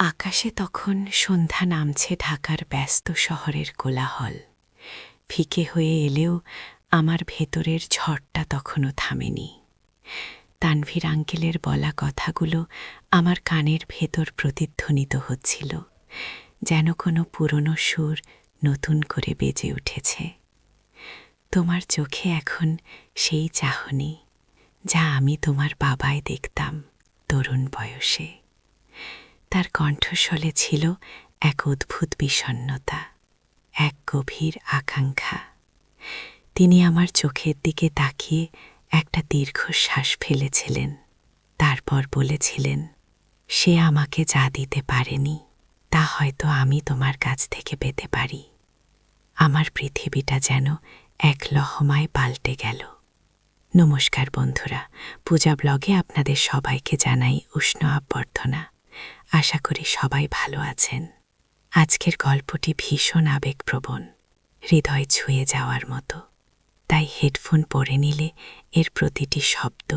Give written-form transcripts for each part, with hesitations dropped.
আকাশে তখন সন্ধ্যা নামছে ঢাকার ব্যস্ত শহরের কোলাহল। ফিকে হয়ে এলেও আমার ভেতরের ঝড়টা তখনও থামেনি। তানভীর আঙ্কেলের বলা কথাগুলো আমার কানের ভেতর প্রতিধ্বনিত হচ্ছিল, যেন কোনো পুরনো সুর নতুন করে বেজে উঠেছে। তোমার চোখে এখন সেই চাহনি যা আমি তোমার বাবায় দেখতাম তরুণ বয়সে। তার কণ্ঠস্বরে ছিল এক অদ্ভুত বিষণ্ণতা, এক গভীর আকাঙ্ক্ষা। তিনি আমার চোখের দিকে তাকিয়ে একটা দীর্ঘশ্বাস ফেলেছিলেন, তারপর বলেছিলেন, সে আমাকে যা দিতে পারেনি তা হয়তো আমি তোমার কাছ থেকে পেতে পারি। আমার পৃথিবীটা যেন এক লহমায় পাল্টে গেল। নমস্কার বন্ধুরা, পূজা ব্লগে আপনাদের সবাইকে জানাই উষ্ণ অভ্যর্থনা। আশা করি সবাই ভালো আছেন। আজকের গল্পটি ভীষণ আবেগপ্রবণ, হৃদয় ছুঁয়ে যাওয়ার মতো। তাই হেডফোন পরে নিলে এর প্রতিটি শব্দ,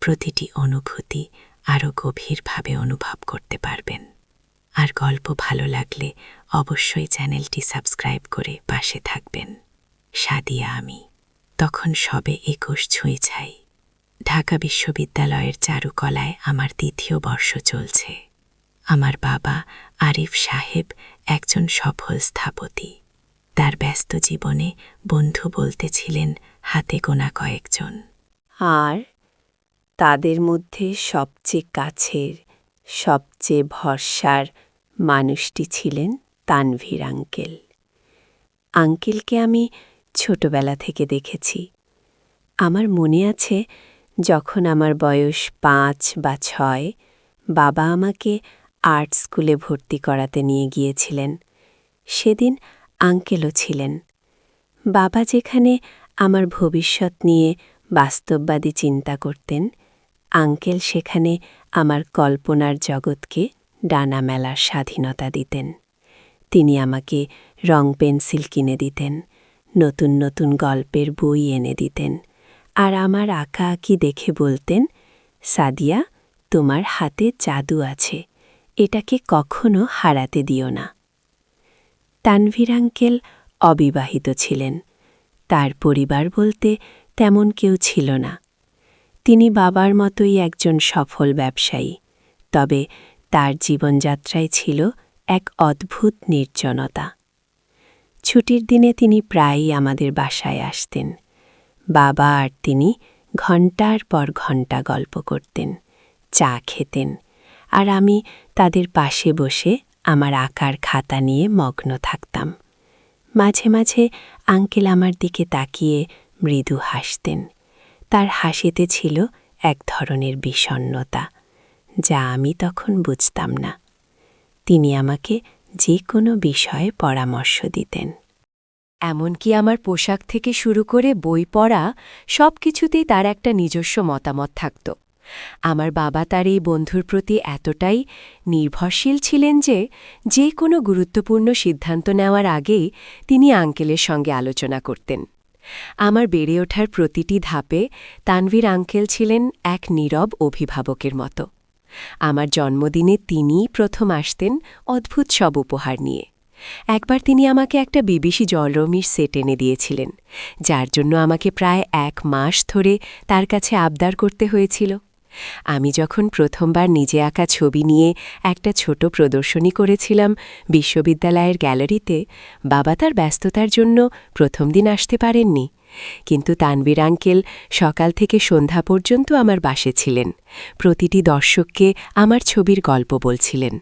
প্রতিটি অনুভূতি আরও গভীরভাবে অনুভব করতে পারবেন। আর গল্প ভালো লাগলে অবশ্যই চ্যানেলটি সাবস্ক্রাইব করে পাশে থাকবেন। সাদিয়া আমি। তখন সবে 21 ছুঁইছাই। ঢাকা বিশ্ববিদ্যালয়ের চারুকলায় আমার দ্বিতীয় বর্ষ চলছে। আমার বাবা আরিফ সাহেব একজন সফল স্থপতি। তার ব্যস্ত জীবনে বন্ধু বলতে ছিলেন হাতে গোনা কয়েকজন। আর তাদের মধ্যে সবচেয়ে কাছের, সবচেয়ে ভরসার মানুষটি ছিলেন তানভীর আঙ্কেল। আঙ্কেলকে আমি ছোটবেলা থেকে দেখেছি। আমার মনে আছে, যখন আমার বয়স 5 বা 6, বাবা আমাকে আর্ট স্কুলে ভর্তি করাতে নিয়ে গিয়েছিলেন। সেদিন আঙ্কেলও ছিলেন। বাবা যেখানে আমার ভবিষ্যৎ নিয়ে বাস্তববাদী চিন্তা করতেন, আঙ্কেল সেখানে আমার কল্পনার জগৎকে ডানা মেলার স্বাধীনতা দিতেন। তিনি আমাকে রং পেন্সিল কিনে দিতেন, নতুন নতুন গল্পের বই এনে দিতেন, আর আমার আঁকাআঁকি দেখে বলতেন, সাদিয়া, তোমার হাতে জাদু আছে, এটাকে কখনো হারাতে দিও না। তানভীর আঙ্কেল অবিবাহিত ছিলেন। তার পরিবার বলতে তেমন কেউ ছিল না। তিনি বাবার মতোই একজন সফল ব্যবসায়ী, তবে তার জীবনযাত্রায় ছিল এক অদ্ভুত নির্জনতা। ছুটির দিনে তিনি প্রায়ই আমাদের বাসায় আসতেন। বাবা আর তিনি ঘণ্টার পর ঘণ্টা গল্প করতেন, চা খেতেন, আর আমি তাদের পাশে বসে আমার আঁকার খাতা নিয়ে মগ্ন থাকতাম। মাঝে মাঝে আঙ্কেল আমার দিকে তাকিয়ে মৃদু হাসতেন। তার হাসিতে ছিল এক ধরনের বিষণ্ণতা, যা আমি তখন বুঝতাম না। তিনি আমাকে যে কোনো বিষয়ে পরামর্শ দিতেন। এমনকি আমার পোশাক থেকে শুরু করে বই পড়া, সব কিছুতেই তার একটা নিজস্ব মতামত থাকত। আমার বাবা তার এই বন্ধুর প্রতি এতটাই নির্ভরশীল ছিলেন যে কোনো গুরুত্বপূর্ণ সিদ্ধান্ত নেওয়ার আগেই তিনি আঙ্কেলের সঙ্গে আলোচনা করতেন। আমার বেড়ে ওঠার প্রতিটি ধাপে তানভীর আঙ্কেল ছিলেন এক নীরব অভিভাবকের মতো। আমার জন্মদিনে তিনিই প্রথম আসতেন অদ্ভুত সব উপহার নিয়ে। একবার তিনি আমাকে একটা বিবিসি জলরঙের সেট এনে দিয়েছিলেন, যার জন্য আমাকে প্রায় 1 মাস ধরে তার কাছে আবদার করতে হয়েছিল। আমি যখন প্রথমবার নিজে আঁকা ছবি নিয়ে একটা ছোট প্রদর্শনী করেছিলাম বিশ্ববিদ্যালয়ের গ্যালারিতে, বাবা তার ব্যস্ততার জন্য প্রথম দিন আসতে পারেননি। কিন্তু তানভীর আঙ্কেল সকাল থেকে সন্ধ্যা পর্যন্ত আমার বাসে ছিলেন, প্রতিটি দর্শককে আমার ছবির গল্প বলছিলেন।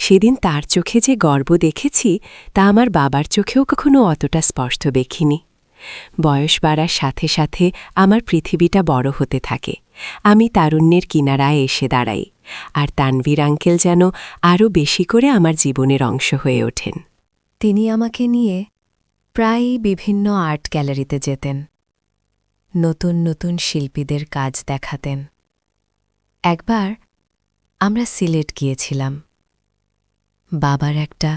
সেদিন তার চোখে যে গর্ব দেখেছি, তা আমার বাবার চোখেও কখনো অতটা স্পষ্ট দেখিনি। বয়স বাড়ার সাথে সাথে আমার পৃথিবীটা বড় হতে থাকে। আমি তারুণ্যের কিনারায় এসে দাঁড়াই, আর তানভীর আঙ্কেল যেন আরও বেশি করে আমার জীবনের অংশ হয়ে ওঠেন। তিনি আমাকে নিয়ে প্রায়ই বিভিন্ন আর্ট গ্যালারিতে যেতেন, নতুন নতুন শিল্পীদের কাজ দেখাতেন। একবার আমরা সিলেট গিয়েছিলাম বাবার একটা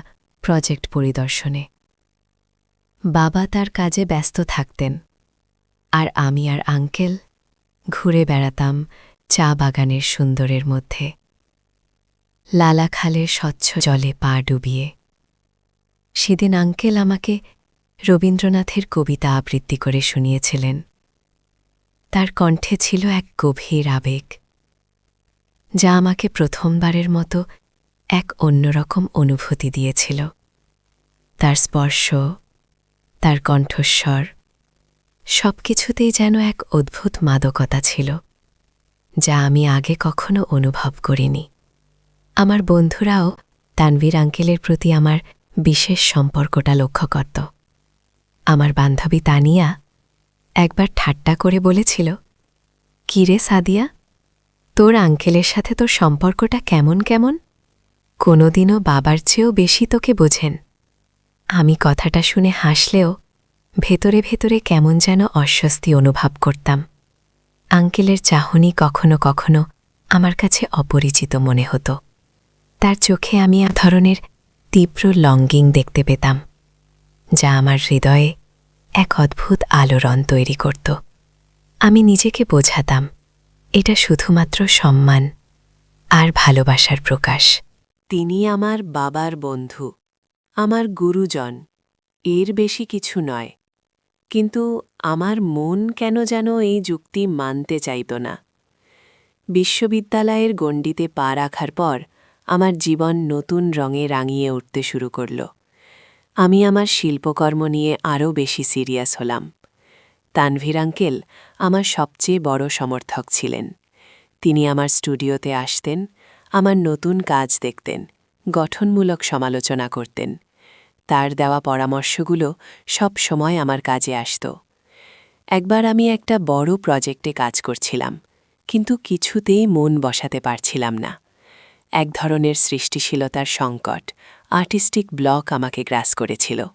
প্রজেক্ট পরিদর্শনে। বাবা তার কাজে ব্যস্ত থাকতেন, আর আমি আর আঙ্কেল ঘুরে বেড়াতাম চা বাগানের সুন্দরের মধ্যে। লালা খালের স্বচ্ছ জলে পা ডুবিয়ে। সেদিন আঙ্কেল আমাকে রবীন্দ্রনাথের কবিতা আবৃত্তি করে শুনিয়েছিলেন। তার কণ্ঠে ছিল এক গভীর আবেগ, যা আমাকে প্রথমবারের মতো এক অন্যরকম অনুভূতি দিয়েছিল। তার স্পর্শ, তার কণ্ঠস্বর, সবকিছুতেই যেন এক অদ্ভুত মাদকতা ছিল, যা আমি আগে কখনো অনুভব করিনি। আমার বন্ধুরাও তানভীর আঙ্কেলের প্রতি আমার বিশেষ সম্পর্কটা লক্ষ্য করত। আমার বান্ধবী তানিয়া একবার ঠাট্টা করে বলেছিল, "কি রে সাদিয়া, তোর আঙ্কেলের সাথে তোর সম্পর্কটা কেমন কেমন? কোনোদিনও বাবার চেয়েও বেশি তোকে বোঝেন।" আমি কথাটা শুনে হাসলেও ভেতরে ভেতরে কেমন যেন অস্বস্তি অনুভব করতাম। আঙ্কেলের চাহনি কখনো কখনো আমার কাছে অপরিচিত মনে হতো। তার চোখে আমি এক ধরনের তীব্র লঙ্গিং দেখতে পেতাম, যা আমার হৃদয়ে এক অদ্ভুত আলোড়ন তৈরি করত। আমি নিজেকে বোঝাতাম, এটা শুধুমাত্র সম্মান আর ভালোবাসার প্রকাশ। তিনি আমার বাবার বন্ধু, আমার গুরুজন, এর বেশি কিছু নয়। কিন্তু আমার মন কেন যেন এই যুক্তি মানতে চাইত না। বিশ্ববিদ্যালয়ের গণ্ডিতে পা রাখার পর আমার জীবন নতুন রঙে রাঙিয়ে উঠতে শুরু করল। আমি আমার শিল্পকর্ম নিয়ে আরও বেশি সিরিয়াস হলাম। তানভীর আঙ্কেল আমার সবচেয়ে বড় সমর্থক ছিলেন। তিনি আমার স্টুডিওতে আসতেন, আমার নতুন কাজ দেখতেন, গঠনমূলক সমালোচনা করতেন। তার দেওয়া পরামর্শগুলো সব সময় আমার কাজে আসত। একবার আমি একটা বড় প্রজেক্টে কাজ করছিলাম, কিন্তু কিছুতেই মন বসাতে পারছিলাম না। এক ধরনের সৃষ্টিশীলতার সংকট, আর্টিস্টিক ব্লক আমাকে গ্রাস করেছিল।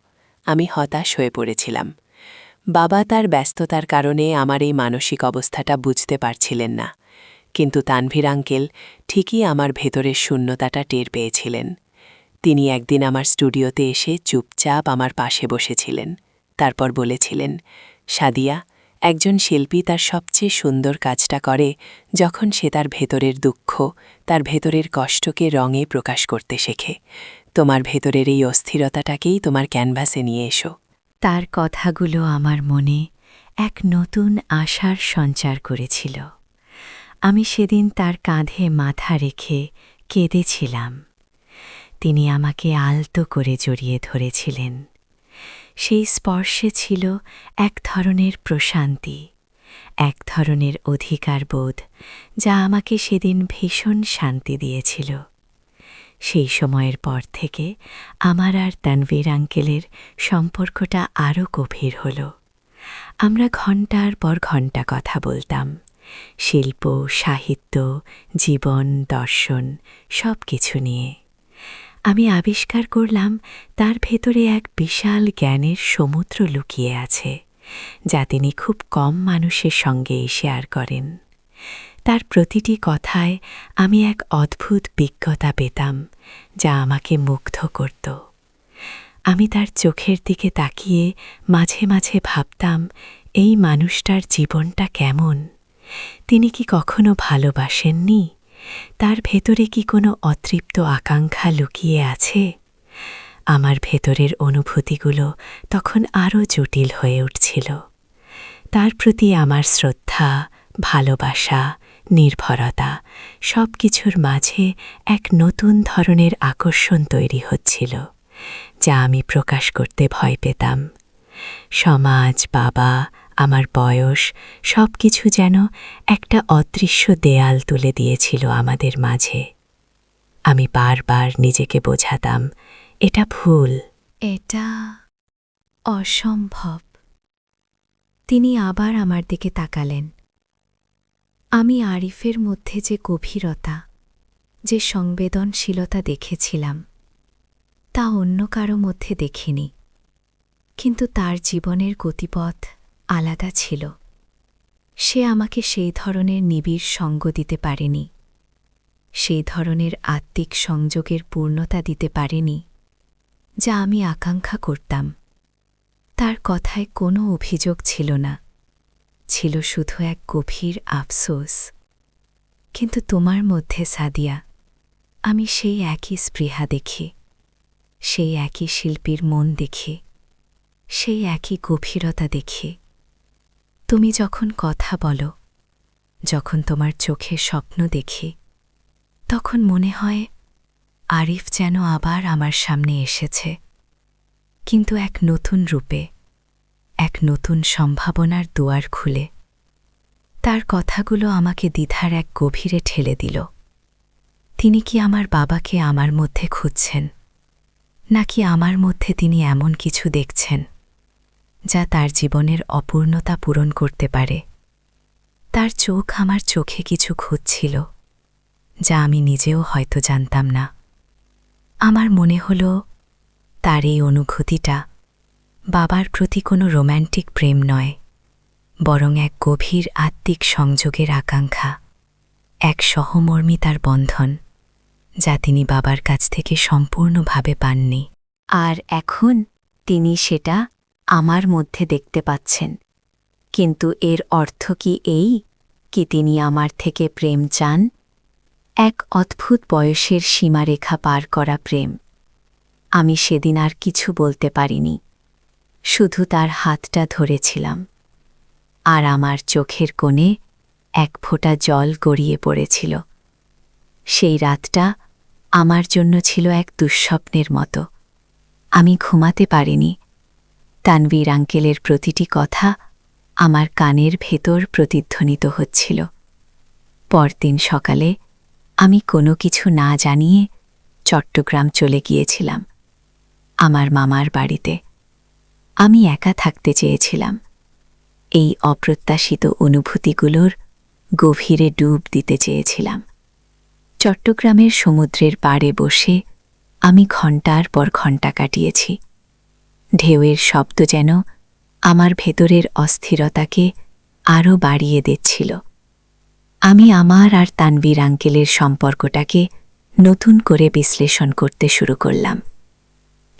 আমি হতাশ হয়ে পড়েছিলাম। বাবা তার ব্যস্ততার কারণে আমার এই মানসিক অবস্থাটা বুঝতে পারছিলেন না, কিন্তু তানভীর আঙ্কেল ঠিকই আমার ভেতরের শূন্যতাটা টের পেয়েছিলেন। তিনি একদিন আমার স্টুডিওতে এসে চুপচাপ আমার পাশে বসেছিলেন। তারপর বলেছিলেন, "সাদিয়া, একজন শিল্পী তার সবচেয়ে সুন্দর কাজটা করে যখন সে তার ভেতরের দুঃখ, তার ভেতরের কষ্টকে রঙে প্রকাশ করতে শেখে। তোমার ভেতরের এই অস্থিরতাটাকেই তোমার ক্যানভাসে নিয়ে এসো।" তার কথাগুলো আমার মনে এক নতুন আশার সঞ্চার করেছিল। আমি সেদিন তার কাঁধে মাথা রেখে কেঁদেছিলাম। তিনি আমাকে আলতো করে জড়িয়ে ধরেছিলেন। সেই স্পর্শে ছিল এক ধরনের প্রশান্তি, এক ধরনের অধিকারবোধ, যা আমাকে সেদিন ভীষণ শান্তি দিয়েছিল। সেই সময়ের পর থেকে আমার আর তানভীর আঙ্কেলের সম্পর্কটা আরও গভীর হল। আমরা ঘণ্টার পর ঘণ্টা কথা বলতাম, শিল্প, সাহিত্য, জীবন, দর্শন, সব কিছু নিয়ে। আমি আবিষ্কার করলাম তার ভেতরে এক বিশাল জ্ঞানের সমুদ্র লুকিয়ে আছে, যা তিনি খুব কম মানুষের সঙ্গে শেয়ার করেন। তার প্রতিটি কথায় আমি এক অদ্ভুত বিজ্ঞতা পেতাম, যা আমাকে মুগ্ধ করত। আমি তার চোখের দিকে তাকিয়ে মাঝে মাঝে ভাবতাম, এই মানুষটার জীবনটা কেমন? তিনি কি কখনো ভালোবাসেননি? তার ভেতরে কি কোনো অতৃপ্ত আকাঙ্ক্ষা লুকিয়ে আছে? আমার ভেতরের অনুভূতিগুলো তখন আরও জটিল হয়ে উঠছিল। তার প্রতি আমার শ্রদ্ধা, ভালোবাসা, নির্ভরতা, সব কিছুর মাঝে এক নতুন ধরনের আকর্ষণ তৈরি হচ্ছিল, যা আমি প্রকাশ করতে ভয় পেতাম। সমাজ, বাবা, আমার বয়স, সব কিছু যেন একটা অদৃশ্য দেয়াল তুলে দিয়েছিল আমাদের মাঝে। আমি বারবার নিজেকে বোঝাতাম, এটা ভুল, এটা অসম্ভব। তিনি আবার আমার দিকে তাকালেন। আমি আরিফের মধ্যে যে গভীরতা, যে সংবেদনশীলতা দেখেছিলাম, তা অন্য কারো মধ্যে দেখিনি। কিন্তু তার জীবনের গতিপথ আলাদা ছিল। সে আমাকে সেই ধরনের নিবিড় সঙ্গ দিতে পারেনি, সেই ধরনের আত্মিক সংযোগের পূর্ণতা দিতে পারেনি, যা আমি আকাঙ্ক্ষা করতাম। তার কথায় কোনো অভিযোগ ছিল না, ছিল শুধু এক গভীর আফসোস। কিন্তু তোমার মধ্যে, সাদিয়া, আমি সেই একই স্পৃহা দেখি, সেই একই শিল্পীর মন দেখি, সেই একই গভীরতা দেখি। তুমি যখন কথা বলো, যখন তোমার চোখে স্বপ্ন দেখি, তখন মনে হয় আরিফ যেন আবার আমার সামনে এসেছে, কিন্তু এক নতুন রূপে, এক নতুন সম্ভাবনার দুয়ার খুলে। তার কথাগুলো আমাকে দ্বিধার এক গভীরে ঠেলে দিল। তিনি কি আমার বাবাকে আমার মধ্যে খুঁজছেন, নাকি আমার মধ্যে তিনি এমন কিছু দেখছেন যা তার জীবনের অপূর্ণতা পূরণ করতে পারে? তার চোখ আমার চোখে কিছু খুঁজছিল, যা আমি নিজেও হয়তো জানতাম না। আমার মনে হল তার এই অনুভূতিটা বাবার প্রতি কোনো রোম্যান্টিক প্রেম নয়, বরং এক গভীর আত্মিক সংযোগের আকাঙ্ক্ষা, এক সহমর্মিতার বন্ধন, যা তিনি বাবার কাছ থেকে সম্পূর্ণভাবে পাননি। আর এখন তিনি সেটা আমার মধ্যে দেখতে পাচ্ছেন। কিন্তু এর অর্থ কি এই, কি তিনি আমার থেকে প্রেম চান? এক অদ্ভুত বয়সের সীমারেখা পার করা প্রেম। আমি সেদিন আর কিছু বলতে পারিনি, শুধু তার হাতটা ধরেছিলাম। আর আমার চোখের কোণে এক ফোঁটা জল গড়িয়ে পড়েছিল। সেই রাতটা আমার জন্য ছিল এক দুঃস্বপ্নের মতো। আমি ঘুমাতে পারিনি। তানভীর আঙ্কেলের প্রতিটি কথা আমার কানের ভেতর প্রতিধ্বনিত হচ্ছিল। পরদিন সকালে আমি কোনো কিছু না জানিয়ে চট্টগ্রাম চলে গিয়েছিলাম, আমার মামার বাড়িতে। আমি একা থাকতে চেয়েছিলাম, এই অপ্রত্যাশিত অনুভূতিগুলোর গভীরে ডুব দিতে চেয়েছিলাম। চট্টগ্রামের সমুদ্রের পাড়ে বসে আমি ঘণ্টার পর ঘণ্টা কাটিয়েছি। ঢেউয়ের শব্দ যেন আমার ভেতরের অস্থিরতাকে আরও বাড়িয়ে দিচ্ছিল। আমি আমার আর তানভীর আঙ্কেলের সম্পর্কটাকে নতুন করে বিশ্লেষণ করতে শুরু করলাম।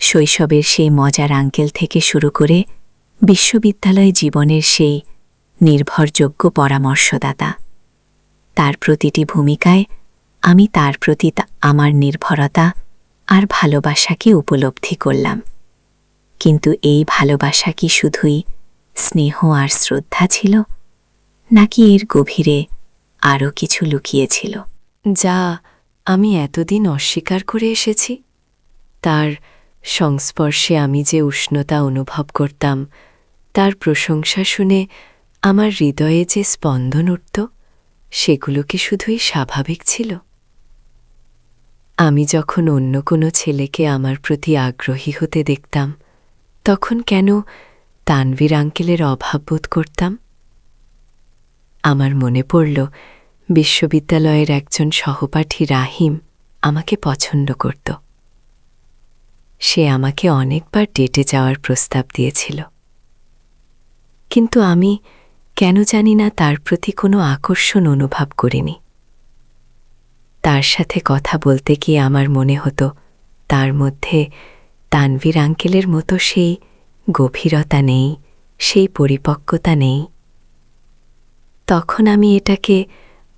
শৈশবের সেই মজার আঙ্কেল থেকে শুরু করে বিশ্ববিদ্যালয় জীবনের সেই নির্ভরযোগ্য পরামর্শদাতা। তার প্রতিটি ভূমিকায় আমি তার প্রতি আমার নির্ভরতা আর ভালোবাসাকে উপলব্ধি করলাম। কিন্তু এই ভালোবাসা কি শুধুই স্নেহ আর শ্রদ্ধা ছিল, নাকি এর গভীরে আরও কিছু লুকিয়েছিল, যা আমি এতদিন অস্বীকার করে এসেছি? তার সংস্পর্শে আমি যে উষ্ণতা অনুভব করতাম, তার প্রশংসা শুনে আমার হৃদয়ে যে স্পন্দন উঠত, সেগুলো কি শুধুই স্বাভাবিক ছিল? আমি যখন অন্য কোনো ছেলেকে আমার প্রতি আগ্রহী হতে দেখতাম, তখন কেন তানভীর আঙ্কেলের অভাব বোধ করতাম? আমার মনে পড়ল বিশ্ববিদ্যালয়ের একজন সহপাঠী রাহিম আমাকে পছন্দ করত। সে আমাকে অনেকবার ডেটে যাওয়ার প্রস্তাব দিয়েছিল, কিন্তু আমি কেন জানি না তার প্রতি কোনো আকর্ষণ অনুভব করিনি। তার সাথে কথা বলতে গিয়ে আমার মনে হতো তার মধ্যে তানভীর আঙ্কেলের মতো সেই গভীরতা নেই, সেই পরিপক্কতা নেই। তখন আমি এটাকে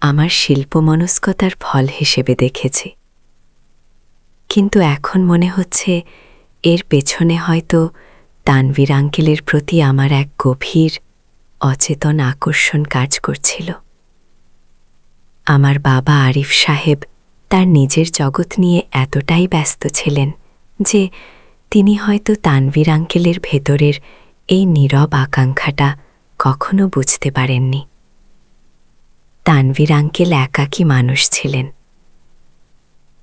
আমার শিল্পমনস্কতার ফল হিসেবে দেখেছি, কিন্তু এখন মনে হচ্ছে এর পেছনে হয়তো তানভীর আঙ্কেলের প্রতি আমার এক গভীর অচেতন আকর্ষণ কাজ করছিল। আমার বাবা আরিফ সাহেব তার নিজের জগৎ নিয়ে এতটাই ব্যস্ত ছিলেন যে তিনি হয়তো তানভীর আঙ্কেলের ভেতরের এই নীরব আকাঙ্ক্ষাটা কখনো বুঝতে পারেননি। তানভীর আঙ্কেল একাকী মানুষ ছিলেন।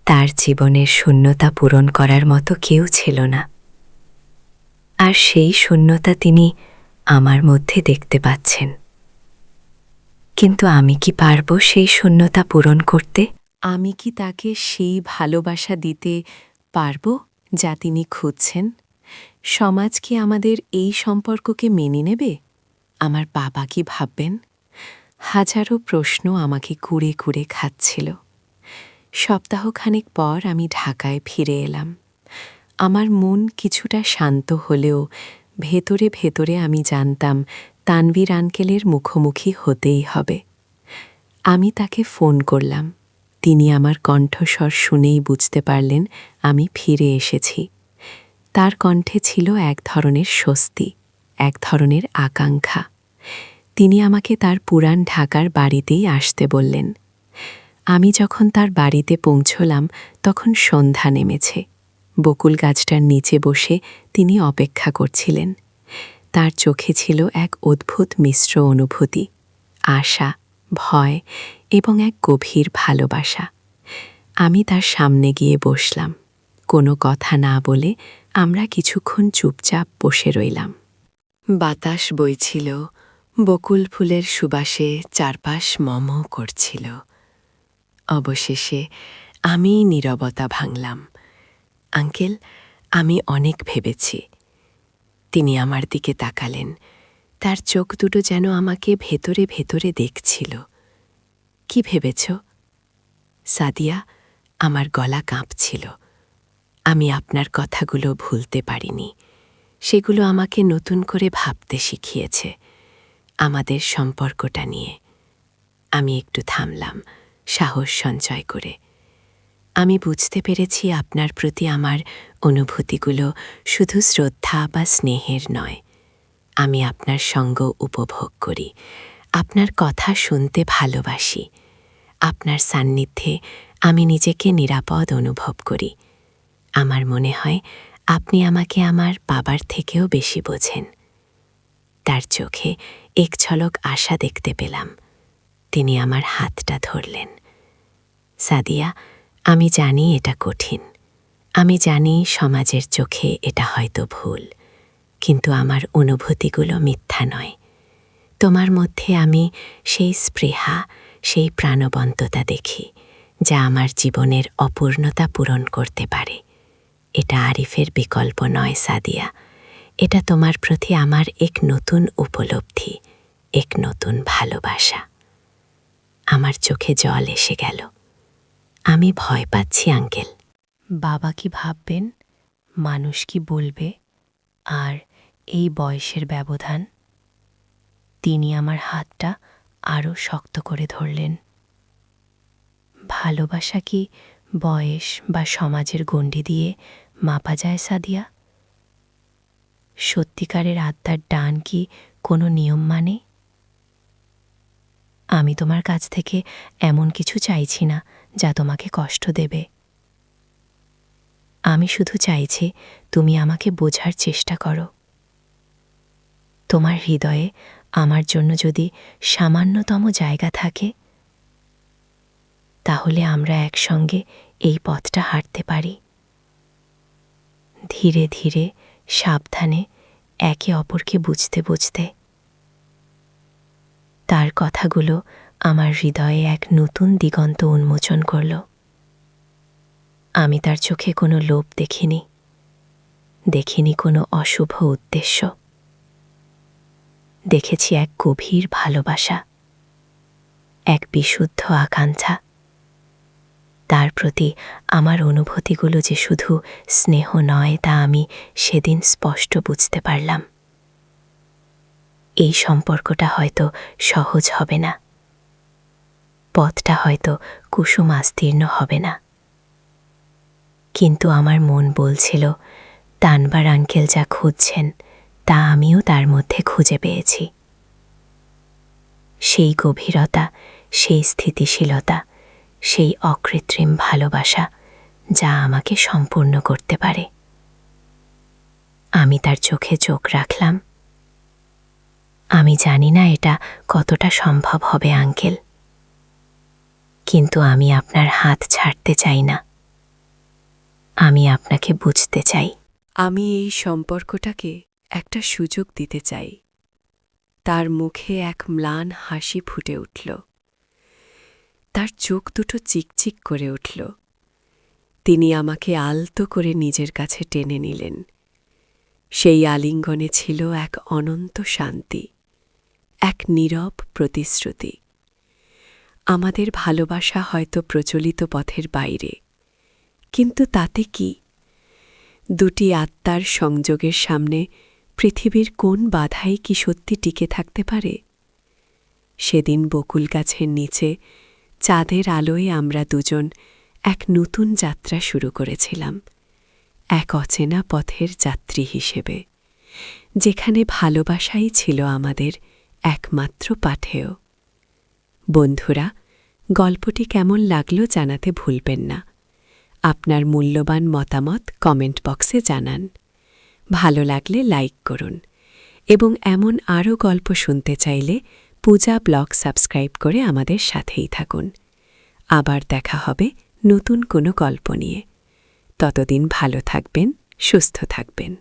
তার জীবনের শূন্যতা পূরণ করার মতো কেউ ছিল না, আর সেই শূন্যতা তিনি আমার মধ্যে দেখতে পাচ্ছেন। কিন্তু আমি কি পারব সেই শূন্যতা পূরণ করতে? আমি কি তাকে সেই ভালোবাসা দিতে পারব যা তিনি খুঁজছেন? সমাজ কি আমাদের এই সম্পর্ককে মেনে নেবে? আমার বাবা কি ভাববেন? হাজারো প্রশ্ন আমাকে কুড়ে কুড়ে খাচ্ছিল। সপ্তাহখানেক পর আমি ঢাকায় ফিরে এলাম। আমার মন কিছুটা শান্ত হলেও ভেতরে ভেতরে আমি জানতাম তানভীর আঙ্কেলের মুখোমুখি হতেই হবে। আমি তাকে ফোন করলাম। তিনি আমার কণ্ঠস্বর শুনেই বুঝতে পারলেন আমি ফিরে এসেছি। তার কণ্ঠে ছিল এক ধরনের স্বস্তি, এক ধরনের আকাঙ্ক্ষা। তিনি আমাকে তার পুরান ঢাকার বাড়িতেই আসতে বললেন। আমি যখন তার বাড়িতে পৌঁছলাম তখন সন্ধ্যা নেমেছে। বকুল গাছটার নিচে বসে তিনি অপেক্ষা করছিলেন। তার চোখে ছিল এক অদ্ভুত মিশ্র অনুভূতি, আশা, ভয় এবং এক গভীর ভালোবাসা। আমি তার সামনে গিয়ে বসলাম। কোনো কথা না বলে আমরা কিছুক্ষণ চুপচাপ বসে রইলাম। বাতাস বইছিল, বকুল ফুলের সুবাসে চারপাশ মম করছিল। অবশেষে আমি নীরবতা ভাঙলাম। আঙ্কেল, আমি অনেক ভেবেছি। তিনি আমার দিকে তাকালেন। তার চোখ দুটো যেন আমাকে ভেতরে ভেতরে দেখছিল। কি ভেবেছ? সাদিয়া, আমার গলা কাঁপছিল। আমি আপনার কথাগুলো ভুলতে পারিনি। সেগুলো আমাকে নতুন করে ভাবতে শিখিয়েছে আমাদের সম্পর্কটা নিয়ে। আমি একটু থামলাম, সাহস সঞ্চয় করে। আমি বুঝতে পেরেছি আপনার প্রতি আমার অনুভূতিগুলো শুধু শ্রদ্ধা বা স্নেহের নয়। আমি আপনার সঙ্গ উপভোগ করি, আপনার কথা শুনতে ভালোবাসি। আপনার সান্নিধ্যে আমি নিজেকে নিরাপদ অনুভব করি। আমার মনে হয় আপনি আমাকে আমার বাবার থেকেও বেশি বোঝেন। তার চোখে এক ঝলক আশা দেখতে পেলাম। তিনি আমার হাতটা ধরলেন। সাদিয়া, আমি জানি এটা কঠিন। আমি জানি সমাজের চোখে এটা হয়তো ভুল, কিন্তু আমার অনুভূতিগুলো মিথ্যা নয়। তোমার মধ্যে আমি সেই স্পৃহা, সেই প্রাণবন্ততা দেখি যা আমার জীবনের অপূর্ণতা পূরণ করতে পারে। এটা আরিফের বিকল্প নয় সাদিয়া, এটা তোমার প্রতি আমার এক নতুন উপলব্ধি, এক নতুন ভালোবাসা। আমার চোখে জল এসে গেল। আমি ভয় পাচ্ছি আঙ্কেল। বাবা কি ভাববেন, মানুষ কি বলবে, আর এই বয়সের ব্যবধান। তিনি আমার হাতটা আরও শক্ত করে ধরলেন। ভালোবাসা কি বয়স বা সমাজের গণ্ডি দিয়ে মাপা যায় সাদিয়া? সত্যিকারের আত্মার টান কি কোনো নিয়ম মানে? আমি তোমার কাছ থেকে এমন কিছু চাইছি না যা তোমাকে কষ্ট দেবে। আমি শুধু চাইছি তুমি আমাকে বোঝার চেষ্টা করো। তোমার হৃদয়ে আমার জন্য যদি সামান্যতম জায়গা থাকে, তাহলে আমরা একসঙ্গে এই পথটা হাঁটতে পারি। ধীরে ধীরে, সাবধানে, একে অপরকে বুঝতে বুঝতে। তার কথাগুলো আমার হৃদয়ে এক নতুন দিগন্ত উন্মোচন করল। আমি তার চোখে কোনো লোভ দেখিনি, দেখিনি কোনো অশুভ উদ্দেশ্য। দেখেছি এক গভীর ভালোবাসা, এক বিশুদ্ধ আকাঙ্ক্ষা। তার প্রতি আমার অনুভূতিগুলো যে শুধু স্নেহ নয়, তা আমি সেদিন স্পষ্ট বুঝতে পারলাম। এই সম্পর্কটা হয়তো সহজ হবে না, পথটা হয়তো কুসুমাস্তীর্ণ হবে না, কিন্তু আমার মন বলছিল তানবার আঙ্কেল যা খুঁজছেন তা আমিও তার মধ্যে খুঁজে পেয়েছি। সেই গভীরতা, সেই স্থিতিশীলতা, সেই অকৃত্রিম ভালোবাসা যা আমাকে সম্পূর্ণ করতে পারে। আমি তার চোখে চোখ রাখলাম। আমি জানি না এটা কতটা সম্ভব হবে আঙ্কেল, কিন্তু আমি আপনার হাত ছাড়তে চাই না। আমি আপনাকে বুঝতে চাই। আমি এই সম্পর্কটাকে একটা সুযোগ দিতে চাই। তার মুখে এক ম্লান হাসি ফুটে উঠল। তার চোখ দুটো চিকচিক করে উঠল। তিনি আমাকে আলতো করে নিজের কাছে টেনে নিলেন। সেই আলিঙ্গনে ছিল এক অনন্ত শান্তি, এক নীরব প্রতিশ্রুতি। আমাদের ভালোবাসা হয়তো প্রচলিত পথের বাইরে, কিন্তু তাতে কি? দুটি আত্মার সংযোগের সামনে পৃথিবীর কোন বাধাই কি সত্যি টিকে থাকতে পারে? সেদিন বকুল গাছের নিচে চাঁদের আলোয় আমরা দুজন এক নতুন যাত্রা শুরু করেছিলাম, এক অচেনা পথের যাত্রী হিসেবে, যেখানে ভালোবাসাই ছিল আমাদের একমাত্র পাথেয়। বন্ধুরা, গল্পটি কেমন লাগলো জানাতে ভুলবেন না। আপনার মূল্যবান মতামত কমেন্ট বক্সে জানান। ভালো লাগলে লাইক করুন এবং এমন আরও গল্প শুনতে চাইলে পূজা ব্লগ সাবস্ক্রাইব করে আমাদের সাথেই থাকুন। আবার দেখা হবে নতুন কোনো গল্প নিয়ে। ততদিন ভালো থাকবেন, সুস্থ থাকবেন।